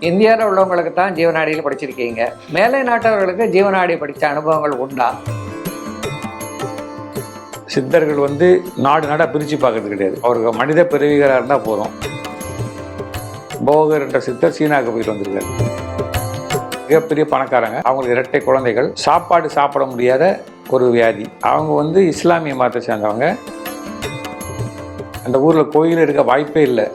இந்தியாவில் உள்ளவங்களுக்கு தான் ஜீவநாடியில் படிச்சிருக்கீங்க. மேலை நாட்டவர்களுக்கு ஜீவநாடி படித்த அனுபவங்கள் உண்டா? சித்தர்கள் நாடு நாடாக பிரித்து பார்க்கறது கிடையாது. அவருக்கு மனித பிறவிகளாக இருந்தால் போதும். போகர் என்ற சித்தர் சீனாவுக்கு போயிட்டு வந்திருக்காரு. மிகப்பெரிய பணக்காரங்க, அவங்களுக்கு இரட்டை குழந்தைகள், சாப்பாடு சாப்பிட முடியாத ஒரு வியாதி. அவங்க இஸ்லாமிய மதத்தை சேர்ந்தவங்க. அந்த ஊரில் கோயில் இருக்க வாய்ப்பே இல்லை.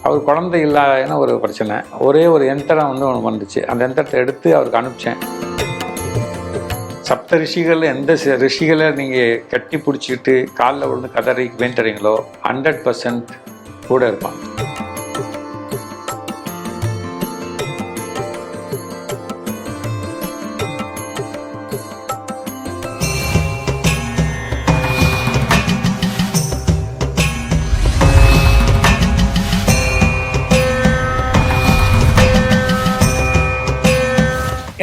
அவர் குழந்தை இல்லாத ஒரு பிரச்சனை. ஒரே ஒரு யந்திரம் ஒன்று வந்துச்சு. அந்த யந்திரத்தை எடுத்து அவருக்கு அனுப்பிச்சேன். சப்த ரிஷிகள் எந்த ரிஷிகளை நீங்கள் கட்டி பிடிச்சிக்கிட்டு காலில் விழுந்து கதறி வேண்டுறீங்களோ 100% கூட இருப்பாங்க.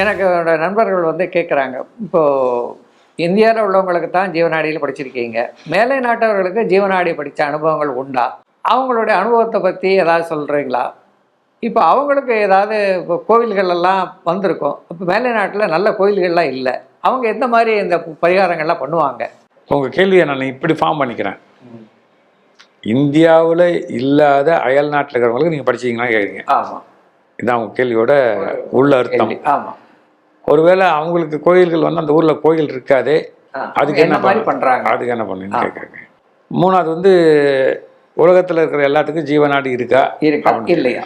எனக்கு என்னோட நண்பர்கள் கேட்குறாங்க, இப்போது இந்தியாவில் உள்ளவங்களுக்கு தான் ஜீவநாடியில் படிச்சிருக்கீங்க. மேலை நாட்டவர்களுக்கு ஜீவநாடி படித்த அனுபவங்கள் உண்டா? அவங்களுடைய அனுபவத்தை பற்றி ஏதாவது சொல்கிறீங்களா? இப்போ அவங்களுக்கு ஏதாவது இப்போ கோவில்களெல்லாம் வந்திருக்கும். இப்போ மேலை நாட்டில் நல்ல கோவில்கள்லாம் இல்லை. அவங்க எந்த மாதிரி இந்த பரிகாரங்கள்லாம் பண்ணுவாங்க? உங்கள் கேள்வியை நான் இப்படி ஃபார்ம் பண்ணிக்கிறேன். இந்தியாவில் இல்லாத அயல் நாட்டில் இருக்கிறவங்களுக்கு நீங்கள் படிச்சிங்கன்னா கேட்குறீங்க. ஆமாம், இதுதான் அவங்க கேள்வியோட உள்ள அர்த்தம். ஆமாம். ஒருவேளை அவங்களுக்கு கோயில்கள் அந்த ஊரில் கோயில் இருக்காதே, அதுக்கு என்ன மாதிரி பண்ணுறாங்க? அதுக்கு என்ன பண்ணுன்னு கேட்குறாங்க. மூணாவது உலகத்தில் இருக்கிற எல்லாத்துக்கும் ஜீவநாடி இருக்கா இல்லையா?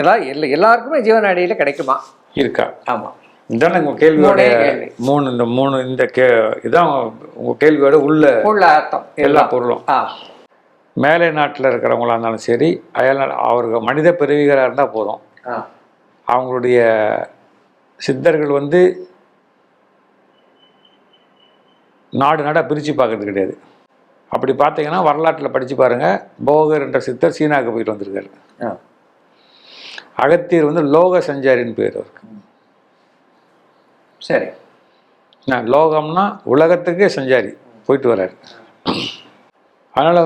ஏதாவது இல்லை, எல்லாருக்குமே ஜீவநாடியில் கிடைக்குமா? இருக்கா? ஆமாம். இதுதானே உங்கள் கேள்வியோட இதுதான் உங்கள் கேள்வியோட உள்ள அர்த்தம். எல்லா பொருளும் மேலை நாட்டில் இருக்கிறவங்களா இருந்தாலும் சரி, அயல் அவருக்கு மனித பிறவிகளாக இருந்தால் போதும். அவங்களுடைய சித்தர்கள் நாடு நாடாக பிரித்து பார்க்கறது கிடையாது. அப்படி பார்த்தீங்கன்னா வரலாற்றில் படித்து பாருங்கள். போகர் என்ற சித்தர் சீனாவுக்கு போயிட்டு வந்திருக்காரு. அகத்தியர் லோக சஞ்சாரின்னு பேர் அவருக்கு. சரி, லோகம்னா உலகத்துக்கே சஞ்சாரி, போயிட்டு வர்றாரு. அதனால்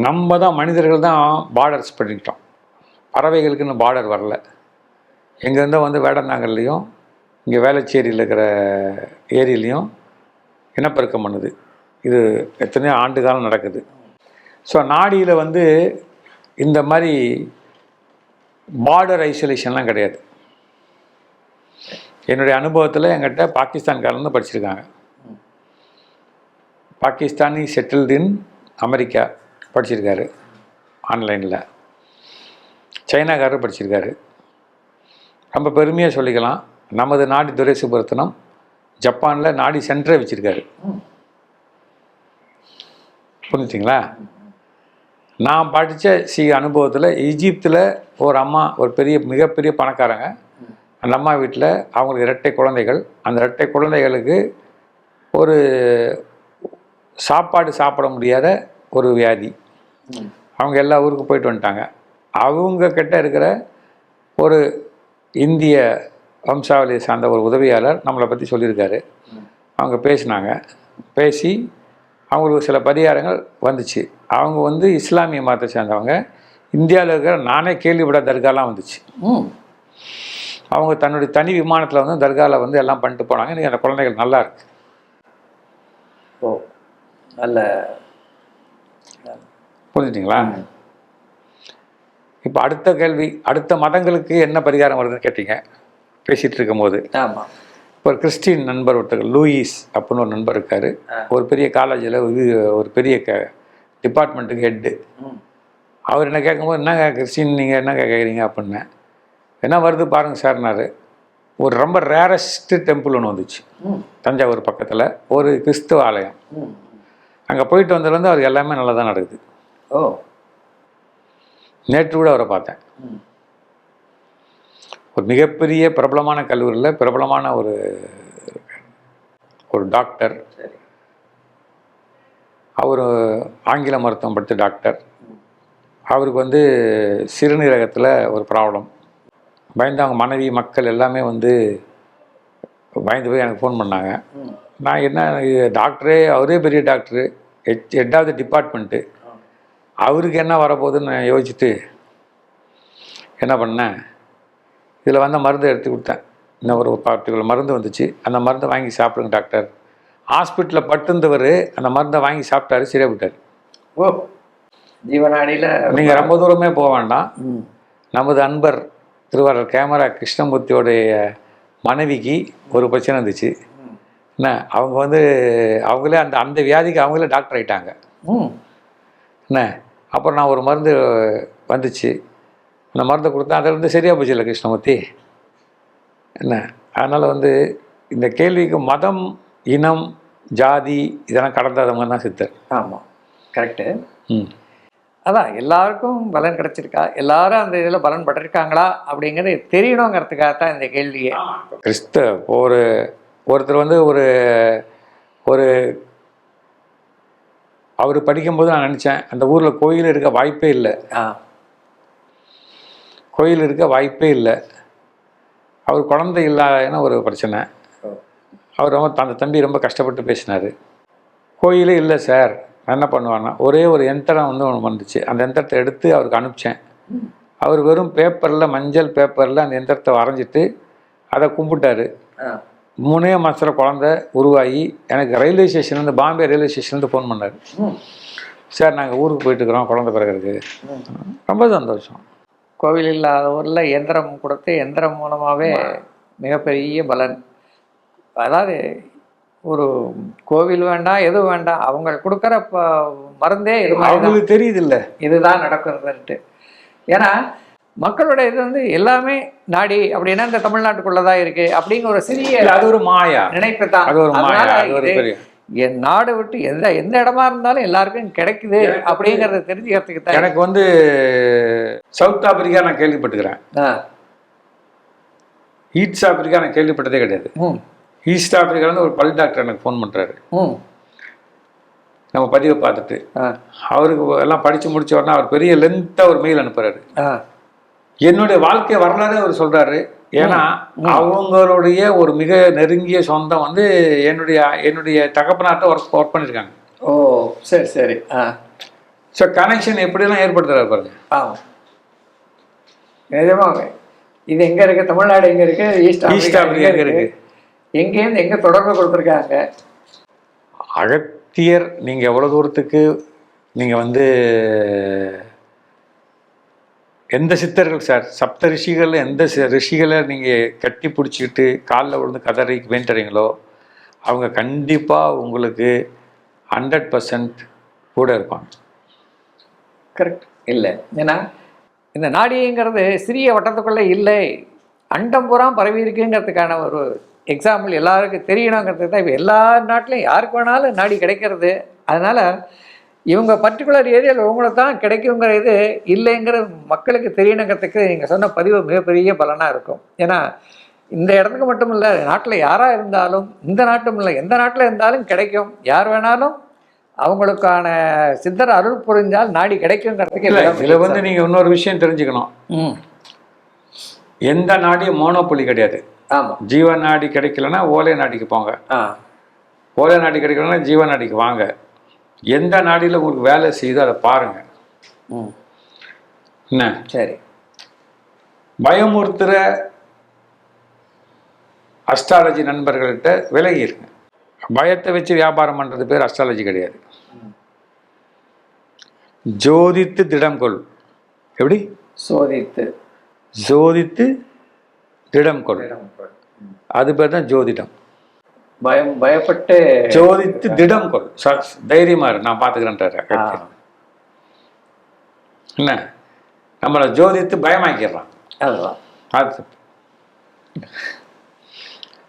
நம்ம தான் மனிதர்கள் தான் பார்டர்ஸ் பண்ணிக்கிட்டோம். பறவைகளுக்குன்னு பார்டர் வரல. எங்கேருந்தோ வேடந்தாங்கல்லையும் இங்கே வேளச்சேரியில் இருக்கிற ஏரியிலையும் இனப்பெருக்கம் பண்ணுது. இது எத்தனையோ ஆண்டு காலம் நடக்குது. ஸோ நாடியில் இந்த மாதிரி பார்டர் ஐசோலேஷன்லாம் கிடையாது. என்னுடைய அனுபவத்தில் என்கிட்ட பாகிஸ்தான்காரன்னு படிச்சிருக்காங்க. பாகிஸ்தானி செட்டில்டு இன் அமெரிக்கா படிச்சிருக்காரு ஆன்லைனில். சைனாக்காரர் படிச்சிருக்காரு. ரொம்ப பெருமையாக சொல்லிக்கலாம். நமது நாடி துரை சுப்ரத்தனம் ஜப்பானில் நாடி சென்டரை வச்சுருக்காரு. புரிஞ்சுங்களா? நான் படித்த அனுபவத்தில் ஈஜிப்தில் ஒரு அம்மா, ஒரு மிகப்பெரிய பணக்காரங்க. அந்த அம்மா வீட்டில் அவங்களுக்கு இரட்டை குழந்தைகள். அந்த இரட்டை குழந்தைகளுக்கு ஒரு சாப்பாடு சாப்பிட முடியாத ஒரு வியாதி. அவங்க எல்லா ஊருக்கும் போயிட்டு வந்துட்டாங்க. அவங்க கிட்ட இருக்கிற ஒரு இந்திய வம்சாவளியை சார்ந்த ஒரு உதவியாளர் நம்மளை பற்றி சொல்லியிருக்காரு. அவங்க பேசினாங்க. பேசி அவங்களுக்கு சில பரிகாரங்கள் வந்துச்சு. அவங்க இஸ்லாமிய மதத்தை சேர்ந்தவங்க. இந்தியாவில் இருக்கிற நானே கேள்விப்பட தர்காலாம் வந்துச்சு. அவங்க தன்னுடைய தனி விமானத்தில் தர்காவில் எல்லாம் பண்ணிட்டு போனாங்க. இன்றைக்கி அந்த குழந்தைகள் நல்லா இருக்கு. ஓ, நல்ல புரிஞ்சுட்டிங்களா? இப்போ அடுத்த கேள்வி, அடுத்த மதங்களுக்கு என்ன பரிகாரம் வருதுன்னு கேட்டீங்க பேசிகிட்டு இருக்கும்போது. ஆமாம். ஒரு கிறிஸ்டின் நண்பர் ஒருத்தர் லூயிஸ் அப்படின்னு ஒரு நண்பர் இருக்கார். ஒரு பெரிய காலேஜில் ஒரு பெரிய டிபார்ட்மெண்ட்டுக்கு ஹெட்டு. அவர் என்ன கேட்கும்போது, என்னங்க கிறிஸ்டின் நீங்கள் என்ன கேட்குறீங்க அப்படின்னேன். என்ன வருது பாருங்கள் சார்னாரு. ஒரு ரொம்ப ரேரஸ்ட்டு டெம்பிள் ஒன்று வந்துச்சு தஞ்சாவூர் பக்கத்தில், ஒரு கிறிஸ்துவ ஆலயம். அங்கே போயிட்டு வந்ததுலேருந்து அவருக்கு எல்லாமே நல்லா தான் நடக்குது. ஓ, நேற்று கூட அவரை பார்த்தேன். ஒரு மிகப்பெரிய பிரபலமான கல்லூரியில் பிரபலமான ஒரு டாக்டர். அவர் ஆங்கில மருத்துவம் படித்த டாக்டர். அவருக்கு சிறுநீரகத்தில் ஒரு ப்ராப்ளம். பயந்து அவங்க மனைவி மக்கள் எல்லாமே பயந்து போய் எனக்கு ஃபோன் பண்ணாங்க. நான் என்ன டாக்டரே, அவரே பெரிய டாக்டரு, 8வது டிபார்ட்மெண்ட்டு, அவருக்கு என்ன வரப்போகுதுன்னு நான் யோசிச்சுட்டு என்ன பண்ணேன், இதில் வந்த மருந்து எடுத்து கொடுத்தேன். இன்னும் ஒரு பார்ட்டிகுலர் மருந்து வந்துச்சு, அந்த மருந்தை வாங்கி சாப்பிடுங்க டாக்டர். ஹாஸ்பிட்டலில் பட்டுந்தவர் அந்த மருந்தை வாங்கி சாப்பிட்டாரு, சரியா விட்டார். ஓ, ஜீவநாடியில் நீங்கள் ரொம்ப தூரமே போக வேண்டாம். நமது அன்பர் திருவாரூர் கேமரா கிருஷ்ணமூர்த்தியோடைய மனைவிக்கு ஒரு பிரச்சனை இருந்துச்சு. என்ன, அவங்க அவங்களே அந்த அந்த வியாதிக்கு அவங்களே டாக்டர் ஆகிட்டாங்க. என்ன, அப்புறம் நான் ஒரு மருந்து வந்துச்சு, அந்த மருந்தை கொடுத்தேன், அதில் சரியாக போச்சு இல்லை கிருஷ்ணமூர்த்தி. என்ன, அதனால் இந்த கேள்விக்கு மதம், இனம், ஜாதி இதெல்லாம் கடந்தவங்க தான் சித்தர். ஆமாம், கரெக்டு. அதான் எல்லாருக்கும் பலன் கிடைச்சிருக்கா, எல்லாரும் அந்த இதில் பலன் பட்டிருக்காங்களா அப்படிங்கிறது தெரியணுங்கிறதுக்காக தான் இந்த கேள்வியே. ஒருத்தர் ஒரு அவர் படிக்கும்போது நான் நினச்சேன், அந்த ஊரில் கோயில் இருக்க வாய்ப்பே இல்லை. கோயில் இருக்க வாய்ப்பே இல்லை. அவர் குழந்தை இல்லாதன்னு ஒரு பிரச்சனை. அவர் அந்த தம்பி ரொம்ப கஷ்டப்பட்டு பேசினார். கோயிலே இல்லை சார், நான் என்ன பண்ணுவான்னா, ஒரே ஒரு யந்திரம் ஒன்று வந்துச்சு, அந்த யந்திரத்தை எடுத்து அவருக்கு அனுப்பிச்சேன். அவர் வெறும் பேப்பரில், மஞ்சள் பேப்பரில் அந்த யந்திரத்தை வரைஞ்சிட்டு அதை கும்பிட்டாரு. 3 மாதத்தில் குழந்தை உருவாகி எனக்கு ரயில்வே ஸ்டேஷன்லேருந்து, பாம்பே ரயில்வே ஸ்டேஷன்லேருந்து ஃபோன் பண்ணார். சார், நாங்கள் ஊருக்கு போயிட்டுருக்குறோம் குழந்தை பிறகு. ரொம்ப சந்தோஷம். கோவில் இல்லாத ஊரில் எந்திரம் கொடுத்து எந்திரம் மூலமாகவே மிகப்பெரிய பலன். அதாவது ஒரு கோவில் வேண்டாம், எதுவும் வேண்டாம், அவங்க கொடுக்குற மருந்தே இது அவங்களுக்கு தெரியுது இல்லை இதுதான் நடக்கிறதுன்ட்டு. ஏன்னா மக்களோட இது எல்லாமே நாடி அப்படின்னா இந்த தமிழ்நாட்டுக்குள்ளதான் இருக்கு அப்படிங்கிற ஒரு சிறிய, அது ஒரு மாயா நினைப்பு தான். என் நாடு விட்டு எந்த இடமா இருந்தாலும் எல்லாருக்கும் கிடைக்குது அப்படிங்கறத தெரிஞ்சுக்கிறதுக்கு தான். எனக்கு சவுத் ஆப்பிரிக்கா நான் கேள்விப்பட்டுக்கிறேன், ஈஸ்ட் ஆப்பிரிக்கா நான் கேள்விப்பட்டதே கிடையாது. ஈஸ்ட் ஆப்பிரிக்காலேருந்து ஒரு பல் டாக்டர் எனக்கு ஃபோன் பண்ணுறாரு. நம்ம பதிவை பார்த்துட்டு அவருக்கு எல்லாம் படித்து முடிச்ச உடனே அவர் பெரிய லென்த்தாக ஒரு மெயில் அனுப்புகிறாரு. என்னுடைய வாழ்க்கை வரலாறு அவர் சொல்கிறாரு. ஏன்னா அவங்களுடைய ஒரு மிக நெருங்கிய சொந்தம் என்னுடைய தகப்பனார்ட்ட ஒர்க் பண்ணியிருக்காங்க. ஓ, சரி சரி. ஸோ கனெக்ஷன் எப்படிலாம் ஏற்படுத்துறாரு பாருங்க. நிஜமாக இது எங்கே இருக்குது, தமிழ்நாடு எங்கே இருக்குது, ஈஸ்ட் ஆப்பிரிக்கா எங்கே இருக்குது, எங்கேருந்து எங்கே தொடர்பு கொடுத்துருக்காங்க. அகத்தியர் நீங்கள் எவ்வளோ தூரத்துக்கு நீங்கள் எந்த சித்தர்கள் சார், சப்த ரிஷிகள் எந்த ரிஷிகளை நீங்கள் கட்டி பிடிச்சிக்கிட்டு காலில் விழுந்து கதறி வேண்டுறீங்களோ அவங்க கண்டிப்பாக உங்களுக்கு 100% கூட இருப்பாங்க. கரெக்ட் இல்லை? ஏன்னா இந்த நாடிங்கிறது சிறிய வட்டத்துக்குள்ளே இல்லை, அண்டம் பூரா பரவி இருக்குங்கிறதுக்கான ஒரு எக்ஸாம்பிள் எல்லாருக்கும் தெரியணுங்கிறதுக்கு தான் இப்போ எல்லா நாட்டிலையும் யாருக்கு வேணாலும் நாடி கிடைக்கிறது. அதனால் இவங்க பர்டிகுலர் ஏரியாவில் உங்களுக்கு தான் கிடைக்குங்கிற இது இல்லைங்கிற மக்களுக்கு தெரியணுங்கிறதுக்கு நீங்கள் சொன்ன பதிவு மிகப்பெரிய பலனாக இருக்கும். ஏன்னா இந்த இடத்துக்கு மட்டும் இல்லை, நாட்டில் யாராக இருந்தாலும், இந்த நாட்டும் இல்லை எந்த நாட்டில் இருந்தாலும் கிடைக்கும். யார் வேணாலும் அவங்களுக்கான சித்தர் அருள் புரிஞ்சால் நாடி கிடைக்குங்கிறதுக்கு இதில் நீங்கள் இன்னொரு விஷயம் தெரிஞ்சுக்கணும். எந்த நாடியும் மோனோபொலி கிடையாது. ஆமாம், ஜீவ நாடி கிடைக்கலன்னா ஓலை நாடிக்கு போங்க, ஓலை நாடி கிடைக்கலன்னா ஜீவ நாடிக்கு வாங்க. எந்த நாடியில் உங்களுக்கு வேலை செய்யுதோ அதை பாருங்க. என்ன சரி, பயமுறுத்துகிற அஸ்ட்ராலஜி நண்பர்கள்ட்ட விலகி இருக்கு. பயத்தை வச்சு வியாபாரம் பண்ணுறது பேர் அஸ்ட்ராலஜி கிடையாது. ஜோதித்து திடம் கொள். எப்படி? ஜோதித்து திடம் கொள், அது பேர் தான் ஜோதிடம். பயப்பட்டு ஜோதித்து திடம் கொள், தைரியமா இரு, நான் பார்த்துக்கிறேன்றாரு. என்ன, நம்மளை ஜோதித்து பயமாக்கிடுறான். அதுதான் அது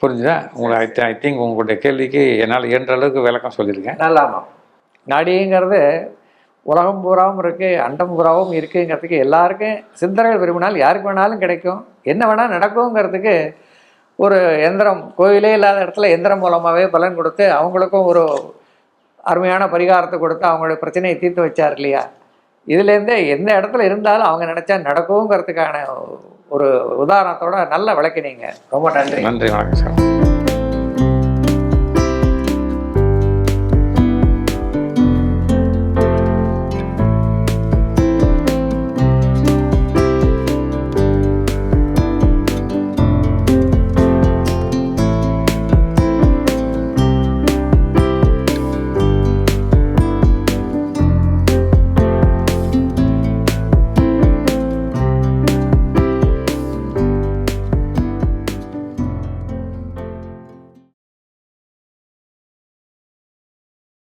புரிஞ்சுதா உங்களுக்கு? ஐ திங்க் உங்களுடைய கேள்விக்கு என்னால் இயன்ற அளவுக்கு விளக்கம் சொல்லியிருக்கேன். நல்லாமா. நாடிங்கிறது உலகம் பூராவும் இருக்குது, அண்டம் பூராவும் இருக்குங்கிறதுக்கு எல்லாருக்கும் சித்தர்கள் விரும்பினால் யாருக்கு வேணாலும் கிடைக்கும், என்ன வேணால் நடக்குங்கிறதுக்கு ஒரு எந்திரம், கோயிலே இல்லாத இடத்துல எந்திரம் மூலமாகவே பலன் கொடுத்து அவங்களுக்கும் ஒரு அருமையான பரிகாரத்தை கொடுத்து அவங்களுடைய பிரச்சனையை தீர்த்து வச்சார் இல்லையா? இதுலேருந்தே எந்த இடத்துல இருந்தாலும் அவங்க நினச்சா நடக்குங்கிறதுக்கான ஒரு உதாரணத்தோட நல்ல விளக்கினீங்க. ரொம்ப நன்றி. நன்றி, வணக்கம் சார்.